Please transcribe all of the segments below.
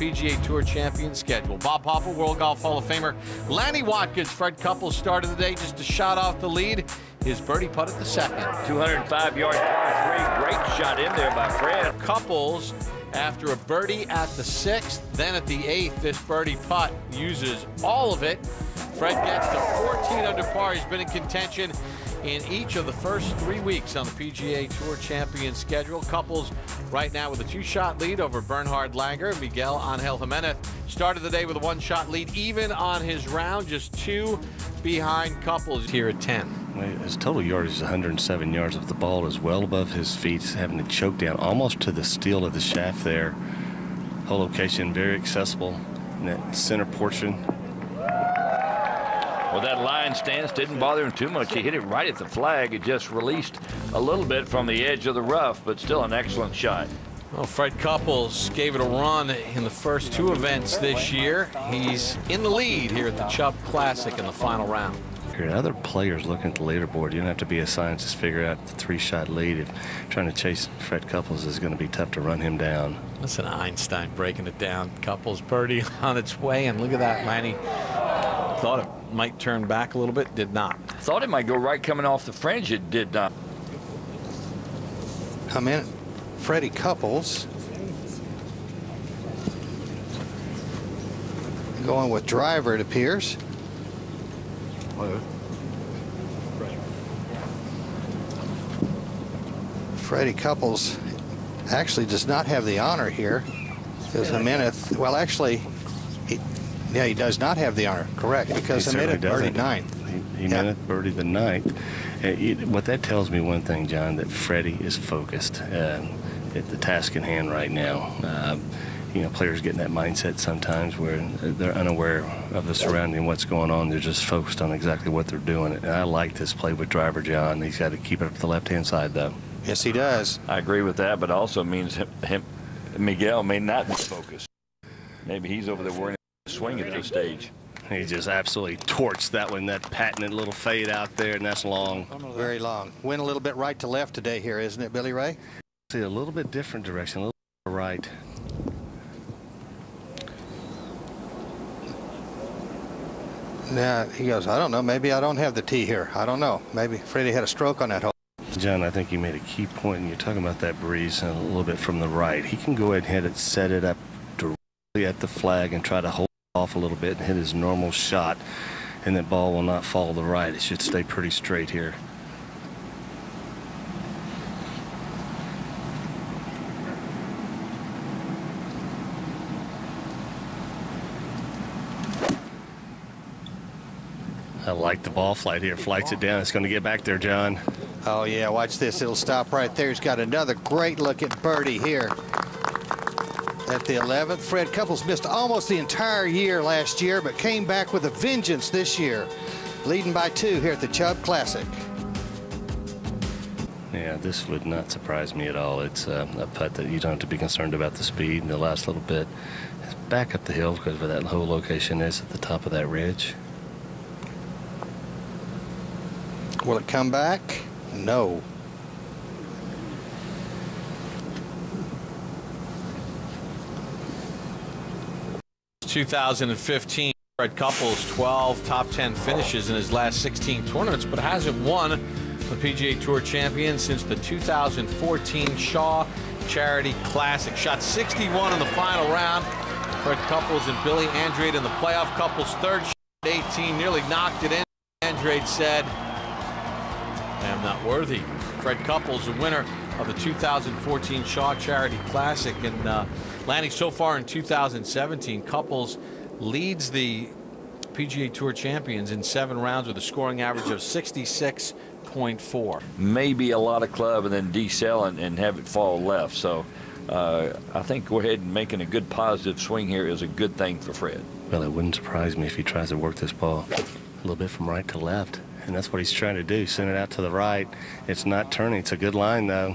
PGA Tour champion schedule. Bob Popper, World Golf Hall of Famer. Lanny Watkins, Fred Couples started the day just a shot off the lead. His birdie putt at the second. 205-yard par 3. Great shot in there by Fred. Couples, after a birdie at the 6th, then at the 8th, this birdie putt uses all of it. Fred gets to 14 under par. He's been in contention in each of the first 3 weeks on the PGA Tour champion schedule. Couples right now with a 2-shot lead over Bernhard Langer. Miguel Angel Jimenez started the day with a 1-shot lead, even on his round, just 2 behind Couples here at 10. His total yardage is 107 yards. If the ball is well above his feet, he's having to choke down almost to the steel of the shaft there. Whole location very accessible in that center portion. Well, that line stance didn't bother him too much. He hit it right at the flag. It just released a little bit from the edge of the rough, but still an excellent shot. Well, Fred Couples gave it a run in the first 2 events this year. He's in the lead here at the Chubb Classic in the final round. Here, other players looking at the leaderboard, you don't have to be a scientist to figure out the 3-shot lead. If trying to chase Fred Couples is going to be tough to run him down. Listen, Einstein breaking it down. Couples birdie on its way, and look at that, Lanny. Thought it might turn back a little bit, did not. Thought it might go right coming off the fringe. It did not. Come in, Freddie Couples. Going with driver, it appears. Freddie Couples actually does not have the honor here. Because Jimenez, well, actually, he does not have the honor, correct, because Jimenez birdied 9th. Jimenez birdied the 9th. What that tells me one thing, John, that Freddie is focused at the task in hand right now. You know, players get in that mindset sometimes where they're unaware of the surrounding, what's going on. They're just focused on exactly what they're doing. And I like this play with driver, John. He's got to keep it up to the left-hand side, though. Yes, he does. I agree with that, but also means Miguel may not be focused. Maybe he's over there worrying about the swing at this stage. He just absolutely torched that one, that patented little fade out there, and that's long. Very long. Went a little bit right to left today here, isn't it, Billy Ray? See, a little bit different direction, a little bit right. Yeah, he goes, I don't know, maybe I don't have the tee here. I don't know. Maybe Freddie had a stroke on that hole. John, I think you made a key point, and you're talking about that breeze a little bit from the right. He can go ahead and hit it, set it up directly at the flag and try to hold it off a little bit and hit his normal shot, and that ball will not fall to the right. It should stay pretty straight here. I like the ball flight here. Flights it down. It's going to get back there, John. Oh, yeah, watch this. It'll stop right there. He's got another great look at birdie here. At the 11th, Fred Couples missed almost the entire year last year, but came back with a vengeance this year, leading by 2 here at the Chubb Classic. Yeah, this would not surprise me at all. It's a putt that you don't have to be concerned about the speed in the last little bit. It's back up the hill because where that whole location is at the top of that ridge. Will it come back? No. In 2015, Fred Couples 12 top 10 finishes in his last 16 tournaments, but hasn't won the PGA Tour champion since the 2014 Shaw Charity Classic. Shot 61 in the final round. Fred Couples and Billy Andrade in the playoff. Couples third shot 18, nearly knocked it in. Andrade said, I am not worthy. Fred Couples, the winner of the 2014 Shaw Charity Classic. And Lanny, so far in 2017, Couples leads the PGA Tour champions in 7 rounds with a scoring average of 66.4. Maybe a lot of club and then decel and have it fall left. So I think go ahead and making a good positive swing here is a good thing for Fred. Well, it wouldn't surprise me if he tries to work this ball a little bit from right to left. And that's what he's trying to do, send it out to the right. It's not turning. It's a good line, though.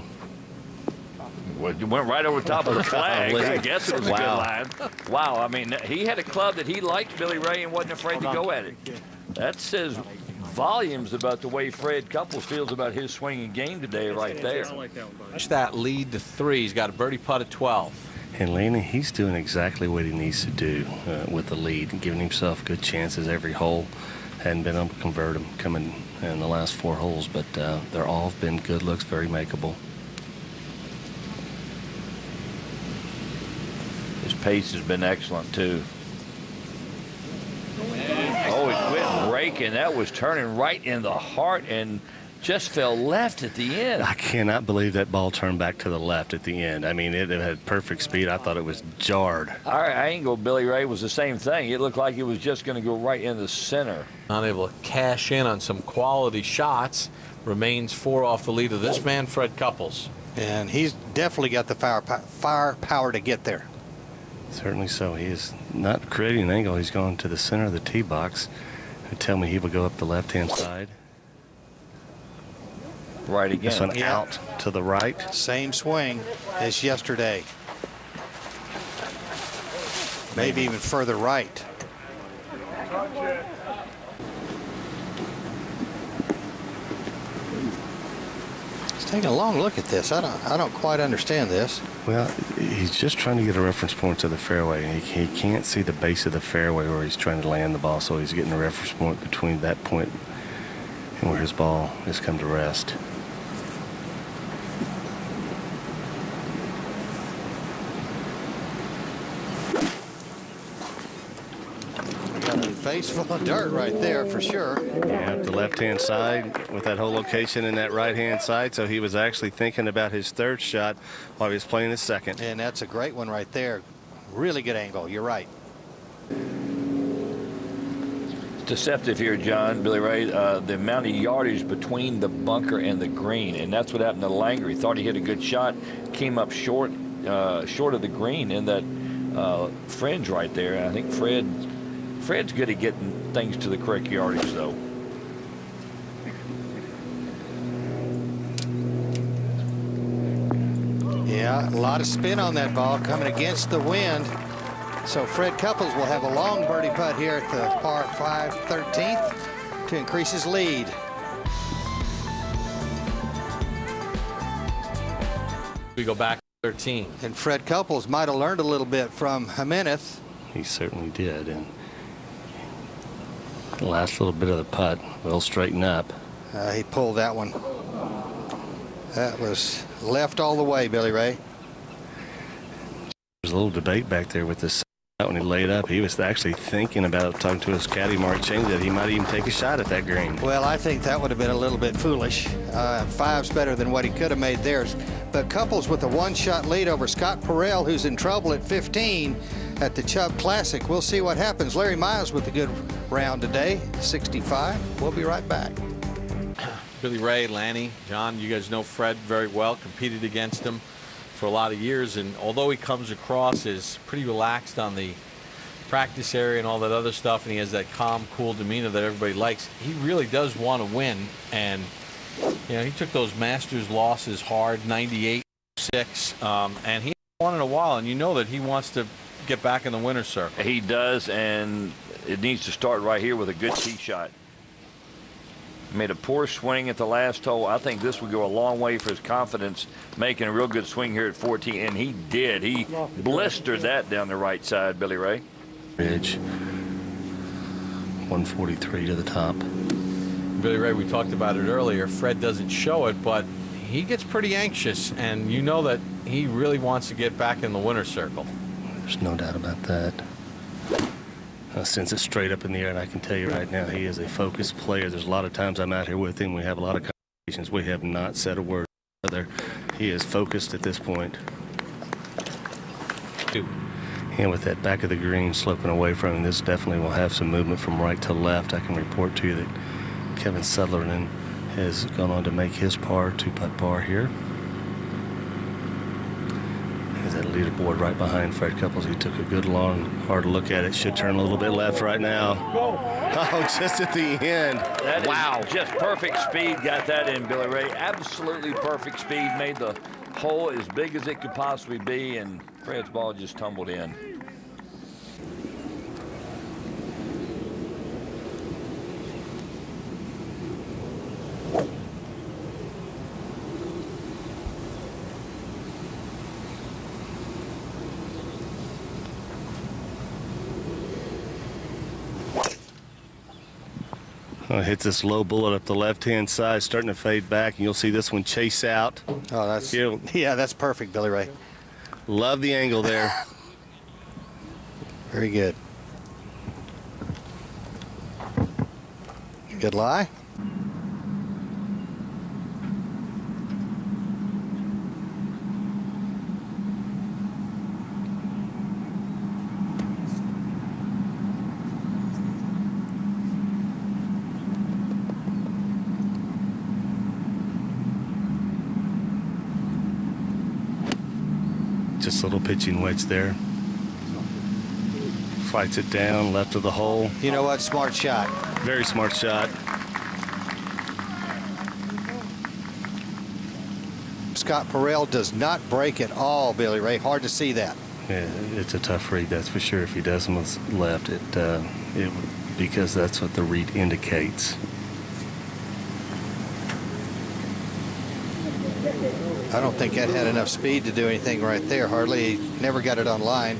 Well, you went right over top of the flag. I guess it was a good line. Wow, I mean, he had a club that he liked, Billy Ray, and wasn't afraid to go at it. That says volumes about the way Fred Couples feels about his swinging game today right there. Watch that lead to 3. He's got a birdie putt at 12. And Laney, he's doing exactly what he needs to do with the lead and giving himself good chances every hole. Hadn't been able to convert them coming in the last 4 holes, but they're all been good looks, very makeable. His pace has been excellent, too. Oh, he quit braking. That was turning right in the heart and just fell left at the end. I cannot believe that ball turned back to the left at the end. I mean, it had perfect speed. I thought it was jarred. Our angle, Billy Ray, was the same thing. It looked like it was just going to go right in the center. Not able to cash in on some quality shots. Remains 4 off the lead of this man, Fred Couples. And he's definitely got the firepower to get there. Certainly so. He is not creating an angle. He's going to the center of the tee box. And tell me he would go up the left-hand side. Right again. This one out to the right. Same swing as yesterday. Maybe even further right. Let's take a long look at this. I don't quite understand this. Well, he's just trying to get a reference point to the fairway. He can't see the base of the fairway where he's trying to land the ball, so he's getting a reference point between that point and where his ball has come to rest. Face full of dirt right there for sure. Yeah, the left-hand side with that whole location in that right-hand side. So he was actually thinking about his 3rd shot while he was playing his 2nd. And that's a great one right there. Really good angle. You're right. Deceptive here, John, Billy Ray, the amount of yardage between the bunker and the green, and that's what happened to Langer. He thought he hit a good shot, came up short of the green in that fringe right there. And I think Fred's good at getting things to the correct yardage, though. Yeah, a lot of spin on that ball coming against the wind. So Fred Couples will have a long birdie putt here at the par 5 13th to increase his lead. We go back to 13. And Fred Couples might have learned a little bit from Jimenez. He certainly did. And the last little bit of the putt will straighten up. He pulled that one. That was left all the way, Billy Ray. There's a little debate back there with this. When he laid up, he was actually thinking about talking to his caddy, Mark Chang, that he might even take a shot at that green. Well, I think that would have been a little bit foolish. 5's better than what he could have made theirs. But Couples with a 1-shot lead over Scott Perrell, who's in trouble at 15 at the Chubb Classic. We'll see what happens. Larry Miles with a good round today, 65. We'll be right back. Billy Ray, Lanny, John, you guys know Fred very well, competed against him for a lot of years, and although he comes across as pretty relaxed on the practice area and all that other stuff, and he has that calm, cool demeanor that everybody likes, he really does want to win. And you know, he took those Masters losses hard, 98, 6, and he hasn't won in a while, and you know that he wants to get back in the winner's circle. He does, and it needs to start right here with a good tee shot. Made a poor swing at the last hole. I think this would go a long way for his confidence, making a real good swing here at 14, and he did. He blistered that down the right side, Billy Ray. Ridge, 143 to the top. Billy Ray, we talked about it earlier. Fred doesn't show it, but he gets pretty anxious, and you know that he really wants to get back in the winner's circle. There's no doubt about that. Since it's straight up in the air, and I can tell you right now, he is a focused player. There's a lot of times I'm out here with him. We have a lot of conversations. We have not said a word together. He is focused at this point. And with that back of the green sloping away from him, this definitely will have some movement from right to left. I can report to you that Kevin Sutherland has gone on to make his par, 2-putt par here. That leaderboard right behind Fred Couples. He took a good, long, hard look at it. Should turn a little bit left right now. Oh, just at the end. That wow. Just perfect speed. Got that in, Billy Ray. Absolutely perfect speed. Made the hole as big as it could possibly be, and Fred's ball just tumbled in. Hits this low bullet up the left-hand side, starting to fade back, and you'll see this one chase out. Oh, that's yeah, that's perfect, Billy Ray. Love the angle there. Very good. Good lie. Just a little pitching wedge there. Fights it down, left of the hole. You know what? Smart shot. Very smart shot. Scott Perrell does not break at all, Billy Ray. Hard to see that. Yeah, it's a tough read, that's for sure. If he does with left, because that's what the read indicates. I don't think that had enough speed to do anything right there. Hardly. He never got it on line.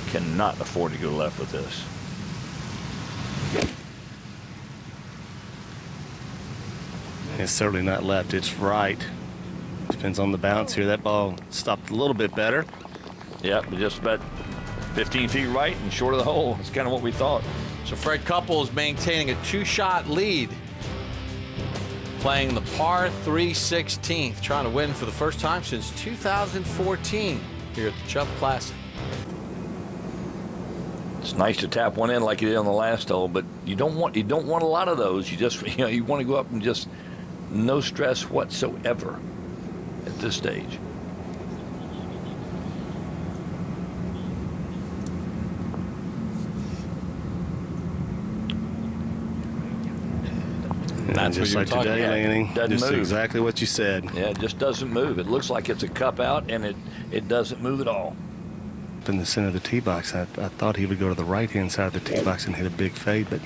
Cannot afford to go left with this. It's certainly not left, it's right. Depends on the bounce here. That ball stopped a little bit better. Yep, just about 15 feet right and short of the hole. That's kind of what we thought. So Fred Couples maintaining a 2-shot lead, playing the par 3 16th, trying to win for the first time since 2014 here at the Chubb Classic. It's nice to tap one in like you did on the last hole, but you don't want a lot of those. You just you want to go up and just no stress whatsoever at this stage. That's just like today, Lanning. Doesn't just move. Exactly what you said. Yeah, it just doesn't move. It looks like it's a cup out, and it doesn't move at all. In the center of the tee box, I thought he would go to the right-hand side of the tee box and hit a big fade, but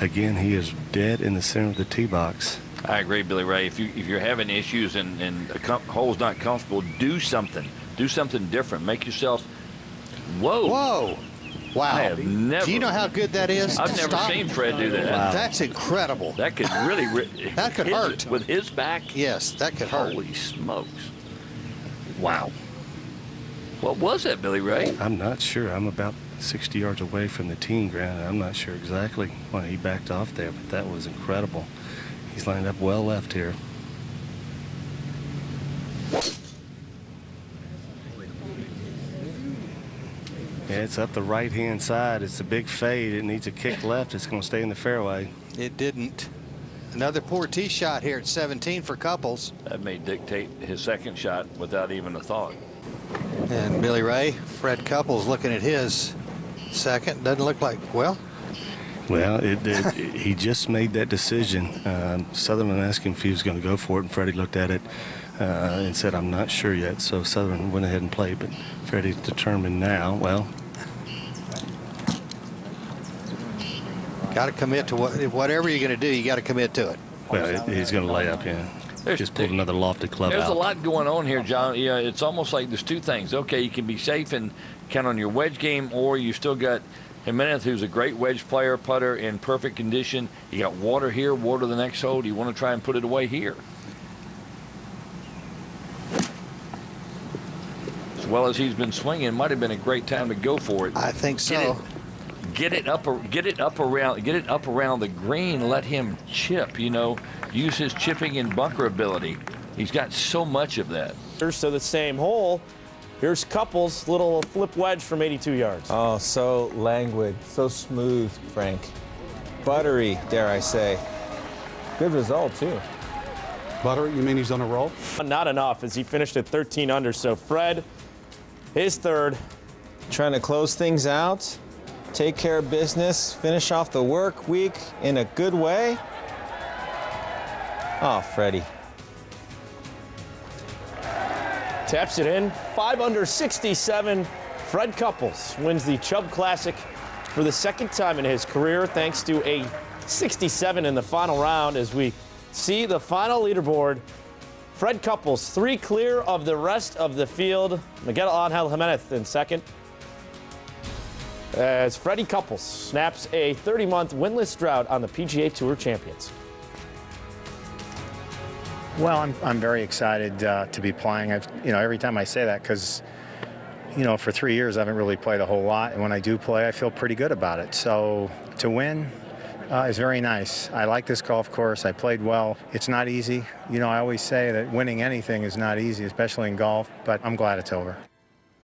again, he is dead in the center of the tee box. I agree, Billy Ray. If you're having issues and a hole's not comfortable, do something. Do something different. Make yourself. Whoa. Whoa. Wow. I have never. Do you know how good that is? I've never seen Fred do that. Wow. That's incredible. That could really. That could hurt. With his back. Yes, that could hurt. Holy smokes. Wow. What was that, Billy Ray? I'm not sure. I'm about 60 yards away from the team ground. I'm not sure exactly why he backed off there, but that was incredible. He's lined up well left here. Yeah, it's up the right-hand side. It's a big fade. It needs a kick left. It's going to stay in the fairway. It didn't. Another poor tee shot here at 17 for Couples. That may dictate his second shot without even a thought. And Billy Ray, Fred Couples looking at his second. Doesn't look like, well. Well, he just made that decision. Sutherland asked him if he was going to go for it, and Freddie looked at it and said, I'm not sure yet. So Sutherland went ahead and played, but Freddie's determined now, well. Got to commit to whatever you're going to do, you got to commit to it. Well, he's going to lay up, yeah. Just pulled another lofted club out. There's a lot going on here, John. Yeah, it's almost like there's two things. Okay, you can be safe and count on your wedge game, or you still got Jimenez, who's a great wedge player, putter in perfect condition. You got water here, water the next hole. Do you want to try and put it away here? As well as he's been swinging, it might have been a great time to go for it. I think so. Get it up around the green. Let him chip. You know, use his chipping and bunker ability. He's got so much of that. So the same hole. Here's Couples, little flip wedge from 82 yards. Oh, so languid, so smooth, Frank. Buttery, dare I say. Good result, too. Buttery, you mean he's on a roll? Not enough, as he finished at 13 under. So Fred, his third. Trying to close things out, take care of business, finish off the work week in a good way. Oh, Freddie. Taps it in, 5 under 67. Fred Couples wins the Chubb Classic for the second time in his career, thanks to a 67 in the final round. As we see the final leaderboard, Fred Couples 3 clear of the rest of the field. Miguel Angel Jimenez in second, as Freddie Couples snaps a 30-month winless drought on the PGA Tour champions. Well, I'm very excited to be playing. Every time I say that, because for 3 years I haven't really played a whole lot, and when I do play, I feel pretty good about it. So to win is very nice. I like this golf course. I played well. It's not easy. I always say that winning anything is not easy, especially in golf, but I'm glad it's over.